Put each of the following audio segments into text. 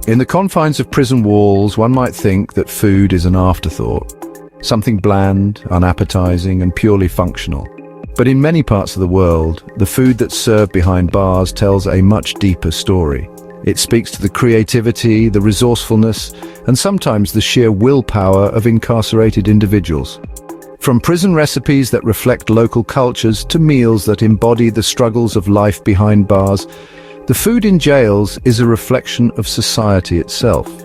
In the confines of prison walls, one might think that food is an afterthought, something bland, unappetizing, and purely functional. But in many parts of the world, the food that's served behind bars tells a much deeper story. It speaks to the creativity, the resourcefulness, and sometimes the sheer willpower of incarcerated individuals. From prison recipes that reflect local cultures to meals that embody the struggles of life behind bars, the food in jails is a reflection of society itself.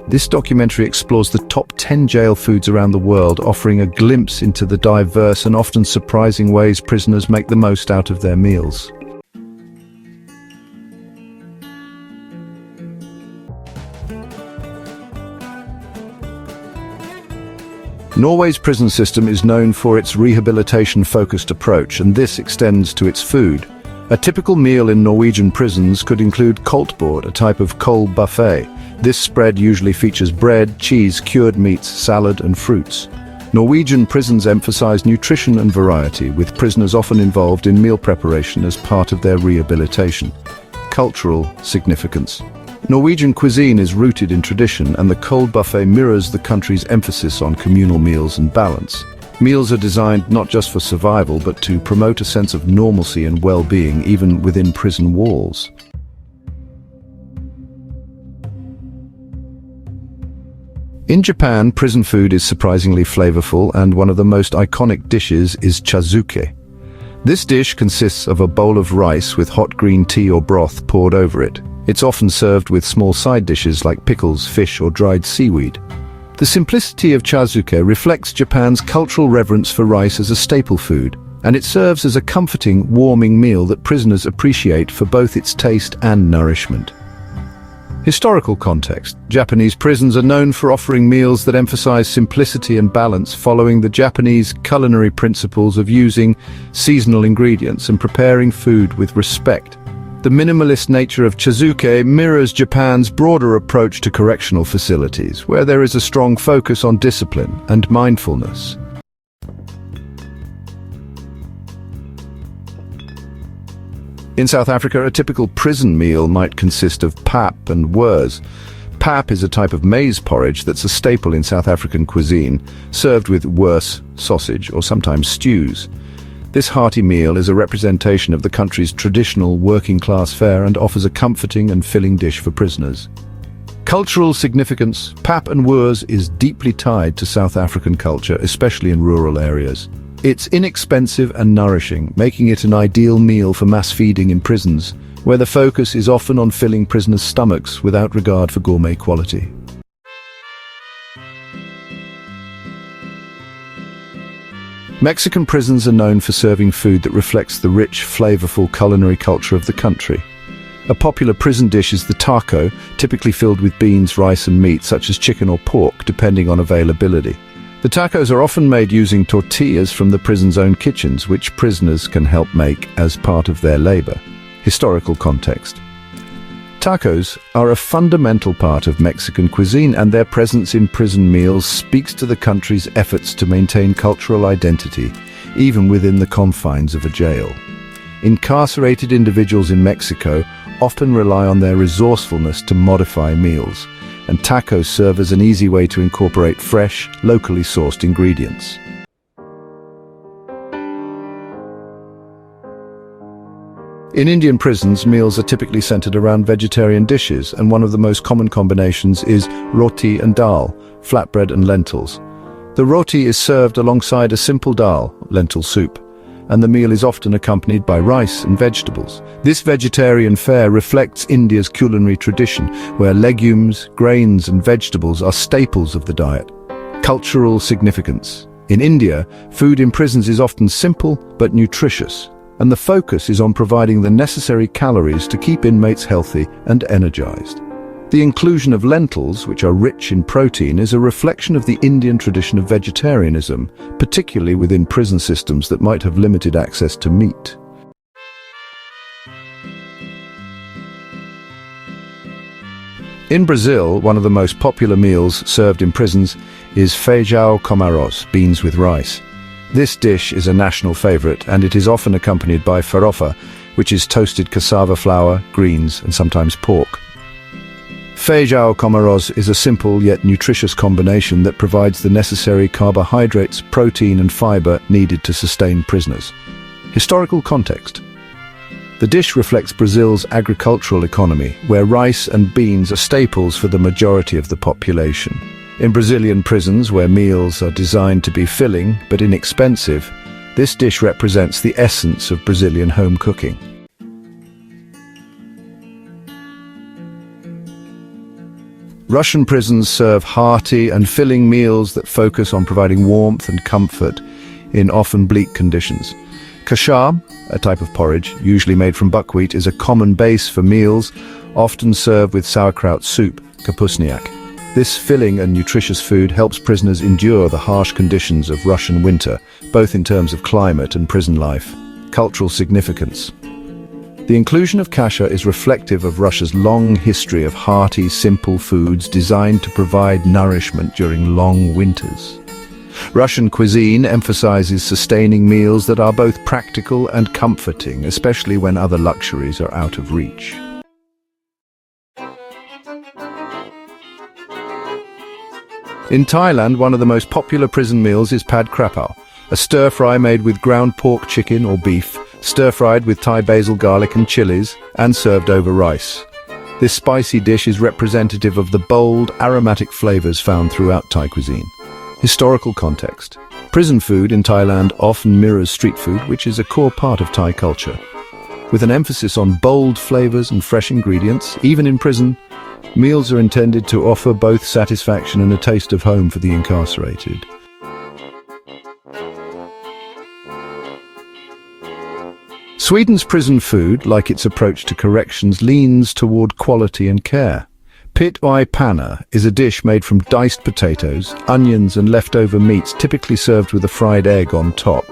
This documentary explores the top 10 jail foods around the world, offering a glimpse into the diverse and often surprising ways prisoners make the most out of their meals. Norway's prison system is known for its rehabilitation-focused approach, and this extends to its food. A typical meal in Norwegian prisons could include koldtbord, a type of coal buffet. This spread usually features bread, cheese, cured meats, salad, and fruits. Norwegian prisons emphasize nutrition and variety, with prisoners often involved in meal preparation as part of their rehabilitation. Cultural significance. Norwegian cuisine is rooted in tradition, and the cold buffet mirrors the country's emphasis on communal meals and balance. Meals are designed not just for survival, but to promote a sense of normalcy and well-being, even within prison walls. In Japan, prison food is surprisingly flavorful, and one of the most iconic dishes is chazuke. This dish consists of a bowl of rice with hot green tea or broth poured over it. It's often served with small side dishes like pickles, fish, or dried seaweed. The simplicity of chazuke reflects Japan's cultural reverence for rice as a staple food, and it serves as a comforting, warming meal that prisoners appreciate for both its taste and nourishment. Historical context. Japanese prisons are known for offering meals that emphasize simplicity and balance, following the Japanese culinary principles of using seasonal ingredients and preparing food with respect. The minimalist nature of chazuke mirrors Japan's broader approach to correctional facilities, where there is a strong focus on discipline and mindfulness. In South Africa, a typical prison meal might consist of pap and wors. Pap is a type of maize porridge that's a staple in South African cuisine, served with wors, sausage, or sometimes stews. This hearty meal is a representation of the country's traditional working-class fare and offers a comforting and filling dish for prisoners. Cultural significance. Pap and wors is deeply tied to South African culture, especially in rural areas. It's inexpensive and nourishing, making it an ideal meal for mass feeding in prisons, where the focus is often on filling prisoners' stomachs without regard for gourmet quality. Mexican prisons are known for serving food that reflects the rich, flavorful culinary culture of the country. A popular prison dish is the taco, typically filled with beans, rice and meat, such as chicken or pork, depending on availability. The tacos are often made using tortillas from the prison's own kitchens, which prisoners can help make as part of their labor. Historical context. Tacos are a fundamental part of Mexican cuisine, and their presence in prison meals speaks to the country's efforts to maintain cultural identity, even within the confines of a jail. Incarcerated individuals in Mexico often rely on their resourcefulness to modify meals, and tacos serve as an easy way to incorporate fresh, locally sourced ingredients. In Indian prisons, meals are typically centered around vegetarian dishes, and one of the most common combinations is roti and dal, flatbread and lentils. The roti is served alongside a simple dal, lentil soup, and the meal is often accompanied by rice and vegetables. This vegetarian fare reflects India's culinary tradition, where legumes, grains and vegetables are staples of the diet. Cultural significance. In India, food in prisons is often simple but nutritious, and the focus is on providing the necessary calories to keep inmates healthy and energized. The inclusion of lentils, which are rich in protein, is a reflection of the Indian tradition of vegetarianism, particularly within prison systems that might have limited access to meat. In Brazil, one of the most popular meals served in prisons is feijão com arroz, beans with rice. This dish is a national favorite, and it is often accompanied by farofa, which is toasted cassava flour, greens, and sometimes pork. Feijão com arroz is a simple yet nutritious combination that provides the necessary carbohydrates, protein and fiber needed to sustain prisoners. Historical context. The dish reflects Brazil's agricultural economy, where rice and beans are staples for the majority of the population. In Brazilian prisons, where meals are designed to be filling but inexpensive, this dish represents the essence of Brazilian home cooking. Russian prisons serve hearty and filling meals that focus on providing warmth and comfort in often bleak conditions. Kasha, a type of porridge, usually made from buckwheat, is a common base for meals, often served with sauerkraut soup, kapusniak. This filling and nutritious food helps prisoners endure the harsh conditions of Russian winter, both in terms of climate and prison life. Cultural significance. The inclusion of kasha is reflective of Russia's long history of hearty, simple foods designed to provide nourishment during long winters. Russian cuisine emphasizes sustaining meals that are both practical and comforting, especially when other luxuries are out of reach. In Thailand, one of the most popular prison meals is pad krapao, a stir-fry made with ground pork, chicken or beef, stir-fried with Thai basil, garlic and chilies, and served over rice. This spicy dish is representative of the bold, aromatic flavors found throughout Thai cuisine. Historical context. Prison food in Thailand often mirrors street food, which is a core part of Thai culture. With an emphasis on bold flavors and fresh ingredients, even in prison, meals are intended to offer both satisfaction and a taste of home for the incarcerated. Sweden's prison food, like its approach to corrections, leans toward quality and care. Pit oi panna is a dish made from diced potatoes, onions and leftover meats, typically served with a fried egg on top.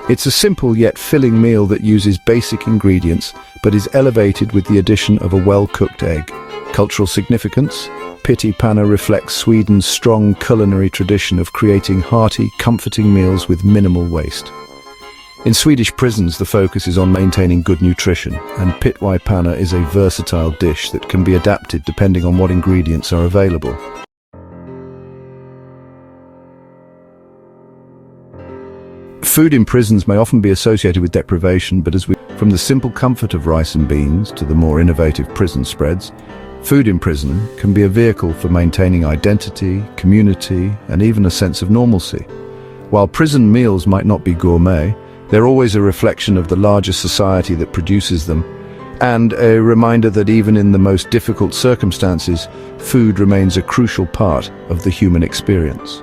It's a simple yet filling meal that uses basic ingredients but is elevated with the addition of a well-cooked egg. Cultural significance. Piti panna reflects Sweden's strong culinary tradition of creating hearty, comforting meals with minimal waste. In Swedish prisons, the focus is on maintaining good nutrition, and pit oi panna is a versatile dish that can be adapted depending on what ingredients are available. Food in prisons may often be associated with deprivation, but from the simple comfort of rice and beans to the more innovative prison spreads, food in prison can be a vehicle for maintaining identity, community, and even a sense of normalcy. While prison meals might not be gourmet, they're always a reflection of the larger society that produces them, and a reminder that even in the most difficult circumstances, food remains a crucial part of the human experience.